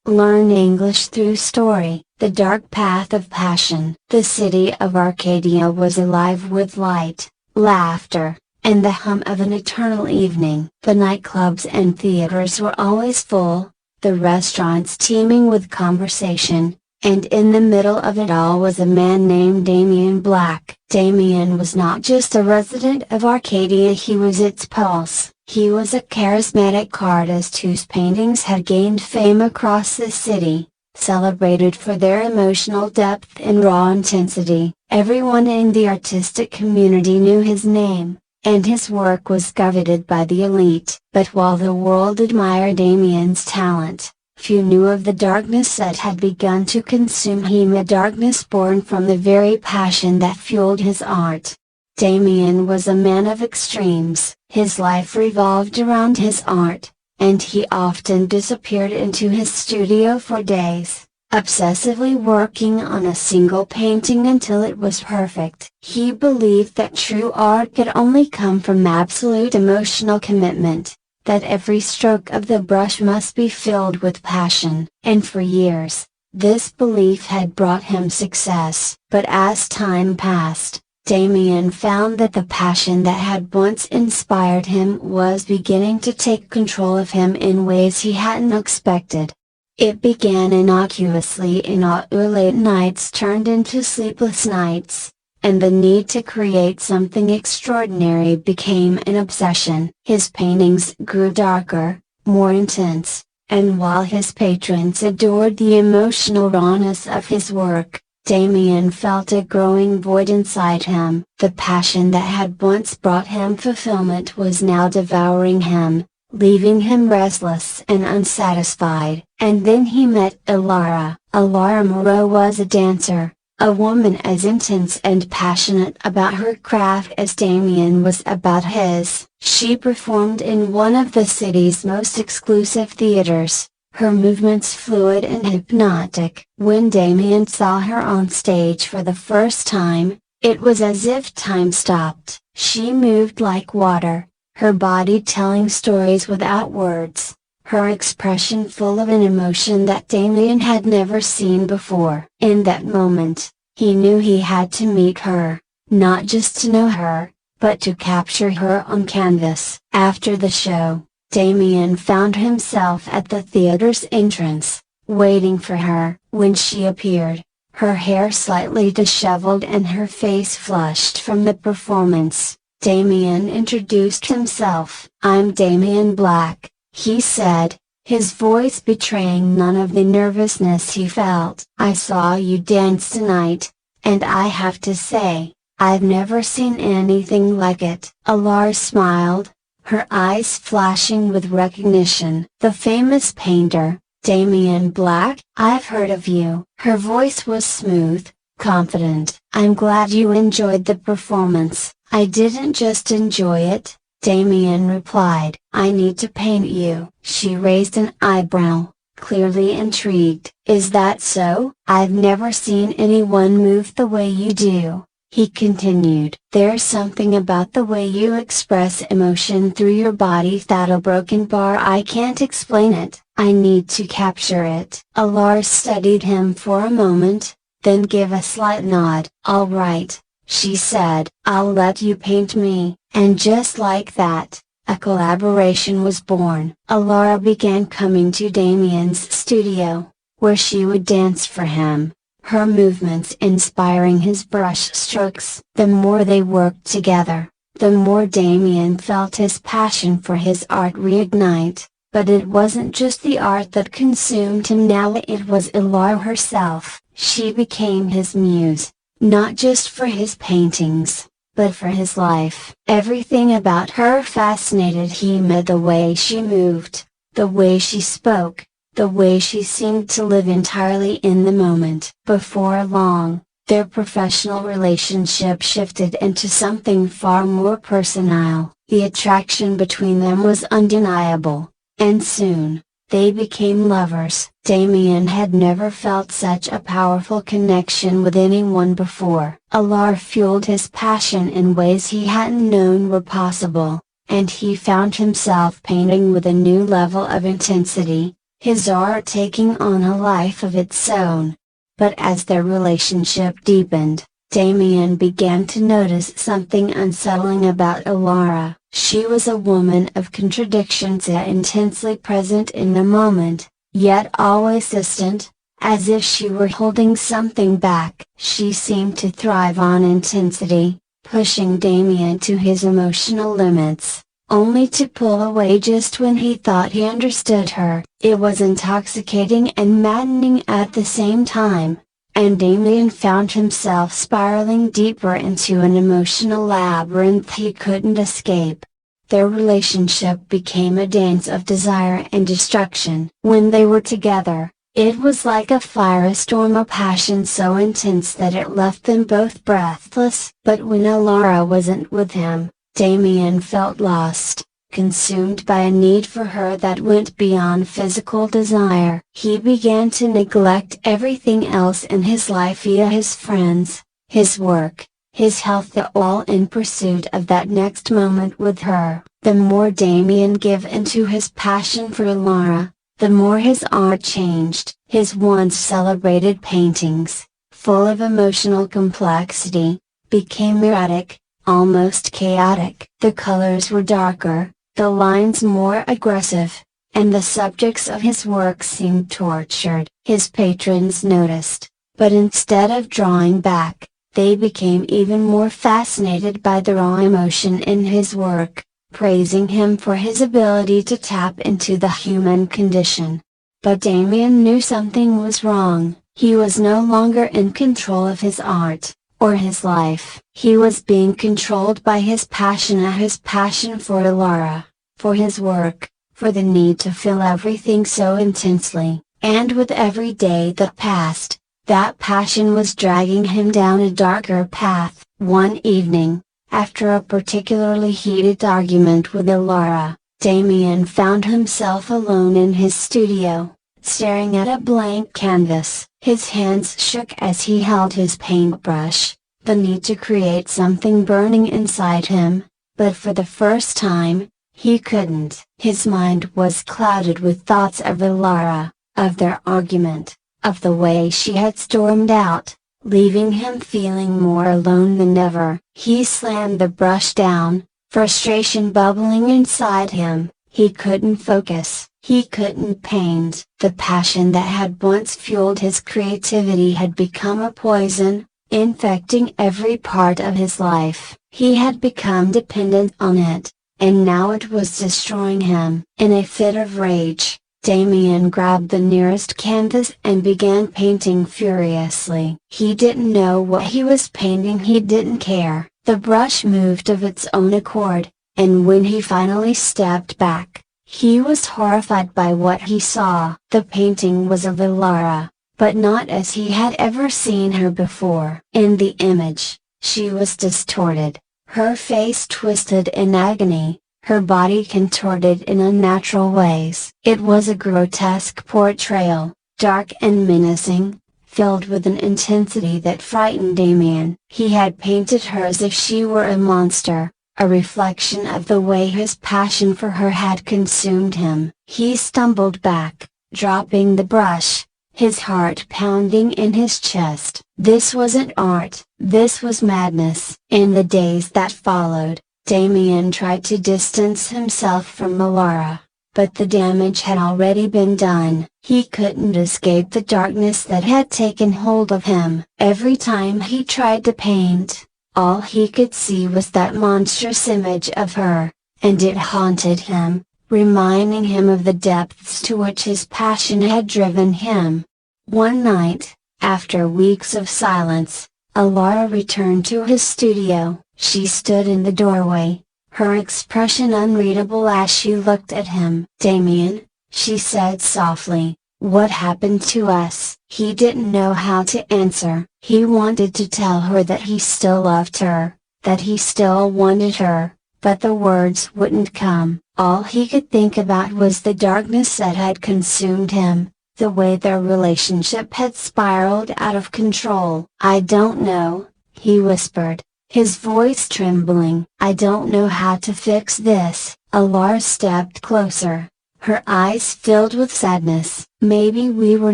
Learn English through story. The dark path of passion. The city of Arcadia was alive with light, laughter, and the hum of an eternal evening. The nightclubs and theaters were always full, the restaurants teeming with conversation, and in the middle of it all was a man named Damien Black. Damien was not just a resident of Arcadia, he was its pulse. He was a charismatic artist whose paintings had gained fame across the city, celebrated for their emotional depth and raw intensity. Everyone in the artistic community knew his name, and his work was coveted by the elite. But while the world admired Damien's talent, few knew of the darkness that had begun to consume him, a darkness born from the very passion that fueled his art. Damien was a man of extremes. His life revolved around his art, and he often disappeared into his studio for days, obsessively working on a single painting until it was perfect. He believed that true art could only come from absolute emotional commitment, that every stroke of the brush must be filled with passion. And for years, this belief had brought him success. But as time passed, Damien found that the passion that had once inspired him was beginning to take control of him in ways he hadn't expected. It began innocuously, late nights turned into sleepless nights, and the need to create something extraordinary became an obsession. His paintings grew darker, more intense, and while his patrons adored the emotional rawness of his work, Damien felt a growing void inside him. The passion that had once brought him fulfillment was now devouring him, leaving him restless and unsatisfied. And then he met Ilara. Ilara Moreau was a dancer, a woman as intense and passionate about her craft as Damien was about his. She performed in one of the city's most exclusive theaters, her movements fluid and hypnotic. When Damien saw her on stage for the first time, it was as if time stopped. She moved like water, her body telling stories without words, her expression full of an emotion that Damien had never seen before. In that moment, he knew he had to meet her, not just to know her, but to capture her on canvas. After the show, Damien found himself at the theater's entrance, waiting for her. When she appeared, her hair slightly disheveled and her face flushed from the performance, Damien introduced himself. "I'm Damien Black," he said, his voice betraying none of the nervousness he felt. "I saw you dance tonight, and I have to say, I've never seen anything like it." Ilara smiled, her eyes flashing with recognition. "The famous painter, Damien Black? I've heard of you." Her voice was smooth, confident. "I'm glad you enjoyed the performance." "I didn't just enjoy it," Damien replied. "I need to paint you." She raised an eyebrow, clearly intrigued. "Is that so? I've never seen anyone move the way you do," he continued. "There's something about the way you express emotion through your body that a broken bar I can't explain it. I need to capture it." Ilara studied him for a moment, then gave a slight nod. "All right," she said. "I'll let you paint me." And just like that, a collaboration was born. Ilara began coming to Damien's studio, where she would dance for him, her movements inspiring his brush strokes. The more they worked together, the more Damien felt his passion for his art reignite. But it wasn't just the art that consumed him now, it was Ilara herself. She became his muse, not just for his paintings, but for his life. Everything about her fascinated him, the way she moved, the way she spoke, the way she seemed to live entirely in the moment. Before long, their professional relationship shifted into something far more personal. The attraction between them was undeniable, and soon, they became lovers. Damien had never felt such a powerful connection with anyone before. Ilara fueled his passion in ways he hadn't known were possible, and he found himself painting with a new level of intensity, his art taking on a life of its own. But as their relationship deepened, Damien began to notice something unsettling about Alara. She was a woman of contradictions, yet intensely present in the moment, yet always distant, as if she were holding something back. She seemed to thrive on intensity, pushing Damien to his emotional limits, only to pull away just when he thought he understood her. It was intoxicating and maddening at the same time, and Damien found himself spiraling deeper into an emotional labyrinth he couldn't escape. Their relationship became a dance of desire and destruction. When they were together, it was like a firestorm of passion so intense that it left them both breathless. But when Alara wasn't with him, Damien felt lost, consumed by a need for her that went beyond physical desire. He began to neglect everything else in his life, via his friends, his work, his health, all in pursuit of that next moment with her. The more Damien gave into his passion for Alara, the more his art changed. His once celebrated paintings, full of emotional complexity, became erratic, almost chaotic. The colors were darker, the lines more aggressive, and the subjects of his work seemed tortured. His patrons noticed, but instead of drawing back, they became even more fascinated by the raw emotion in his work, praising him for his ability to tap into the human condition. But Damien knew something was wrong. He was no longer in control of his art, or his life. He was being controlled by his passion for Alara, for his work, for the need to feel everything so intensely. And with every day that passed, that passion was dragging him down a darker path. One evening, after a particularly heated argument with Alara, Damien found himself alone in his studio, staring at a blank canvas. His hands shook as he held his paintbrush, the need to create something burning inside him, but for the first time, he couldn't. His mind was clouded with thoughts of Alara, of their argument, of the way she had stormed out, leaving him feeling more alone than ever. He slammed the brush down, frustration bubbling inside him. He couldn't focus. He couldn't paint. The passion that had once fueled his creativity had become a poison, infecting every part of his life. He had become dependent on it, and now it was destroying him. In a fit of rage, Damien grabbed the nearest canvas and began painting furiously. He didn't know what he was painting, he didn't care. The brush moved of its own accord, and when he finally stepped back, he was horrified by what he saw. The painting was of Alara, but not as he had ever seen her before. In the image, she was distorted, her face twisted in agony, her body contorted in unnatural ways. It was a grotesque portrayal, dark and menacing, filled with an intensity that frightened Damien. He had painted her as if she were a monster, a reflection of the way his passion for her had consumed him. He stumbled back, dropping the brush, his heart pounding in his chest. This wasn't art, this was madness. In the days that followed, Damien tried to distance himself from Alara, but the damage had already been done. He couldn't escape the darkness that had taken hold of him. Every time he tried to paint, all he could see was that monstrous image of her, and it haunted him, reminding him of the depths to which his passion had driven him. One night, after weeks of silence, Alara returned to his studio. She stood in the doorway, her expression unreadable as she looked at him. "Damien," she said softly, "what happened to us?" He didn't know how to answer. He wanted to tell her that he still loved her, that he still wanted her, but the words wouldn't come. All he could think about was the darkness that had consumed him, the way their relationship had spiraled out of control. "I don't know," he whispered, his voice trembling. "I don't know how to fix this." Alara stepped closer, her eyes filled with sadness. "Maybe we were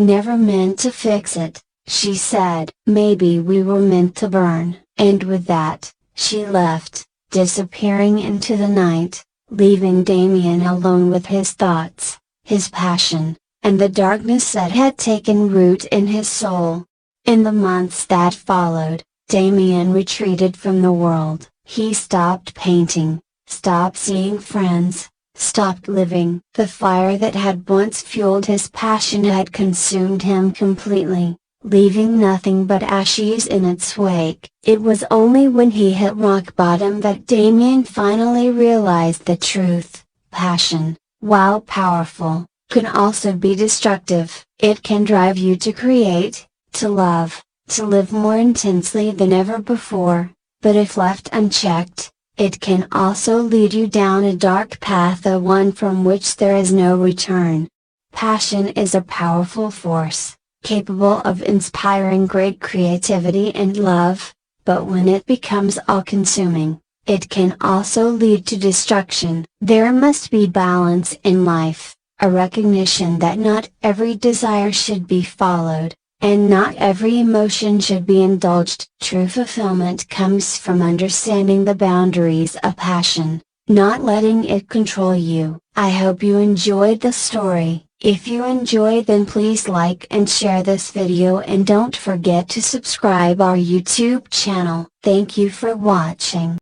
never meant to fix it," she said. "Maybe we were meant to burn." And with that, she left, disappearing into the night, leaving Damien alone with his thoughts, his passion, and the darkness that had taken root in his soul. In the months that followed, Damien retreated from the world. He stopped painting, stopped seeing friends, stopped living. The fire that had once fueled his passion had consumed him completely, leaving nothing but ashes in its wake. It was only when he hit rock bottom that Damien finally realized the truth. Passion, while powerful, can also be destructive. It can drive you to create, to love, to live more intensely than ever before, but if left unchecked, it can also lead you down a dark path, the one from which there is no return. Passion is a powerful force, capable of inspiring great creativity and love, but when it becomes all-consuming, it can also lead to destruction. There must be balance in life, a recognition that not every desire should be followed, and not every emotion should be indulged. True fulfillment comes from understanding the boundaries of passion, not letting it control you. I hope you enjoyed the story. If you enjoyed, then please like and share this video, and don't forget to subscribe our YouTube channel. Thank you for watching.